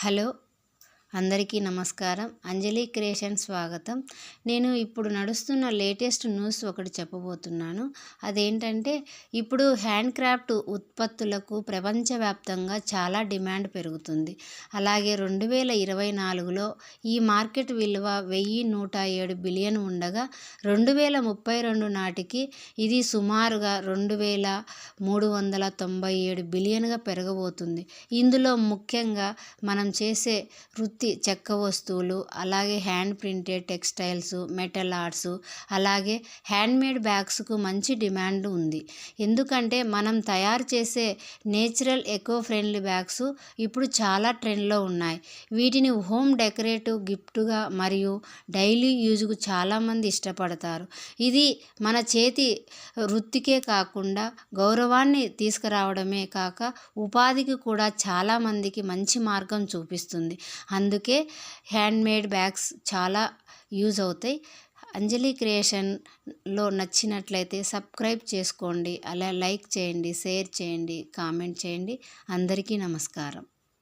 Hello, అందరికీ నమస్కారం. అంజలి creation స్వాగతం. నేను ఇప్పుడు నడుస్తున్న లేటెస్ట్ న్యూస్ ఒకటి చెప్పబోతున్నాను. అదేంటంటే, ఇప్పుడు హ్యాండ్ క్రాఫ్ట్ ఉత్పత్తులకు ప్రపంచవ్యాప్తంగా చాలా డిమాండ్ పెరుగుతుంది. అలాగే 2024లో ఈ మార్కెట్ విలువ 1107 బిలియన్ ఉండగా 2032 నాటికి ఇది సుమారుగా 2397 బిలియన్గా పెరగబోతుంది. ఇందులో ముఖ్యంగా మనం చేసే వృత్తి చెక్క వస్తువులు, అలాగే hand printed textiles, metal arts, అలాగే హ్యాండ్మేడ్ బ్యాగ్స్కు మంచి డిమాండ్ ఉంది. ఎందుకంటే మనం తయారు చేసే నేచురల్ ఎకో ఫ్రెండ్లీ బ్యాగ్స్ ఇప్పుడు చాలా ట్రెండ్లో ఉన్నాయి. వీటిని హోమ్ డెకరేటివ్ గిఫ్ట్గా మరియు డైలీ యూజ్కు చాలామంది ఇష్టపడతారు. ఇది మన చేతి వృత్తికే కాకుండా గౌరవాన్ని తీసుకురావడమే కాక ఉపాధికి కూడా చాలామందికి మంచి మార్గం చూపిస్తుంది. అందుకే హ్యాండ్మేడ్ బ్యాగ్స్ చాలా యూజ్ అవుతాయి. అంజలి క్రియేషన్లో నచ్చినట్లయితే సబ్స్క్రైబ్ చేసుకోండి, అలా లైక్ చేయండి, షేర్ చేయండి, కామెంట్ చేయండి. అందరికీ నమస్కారం.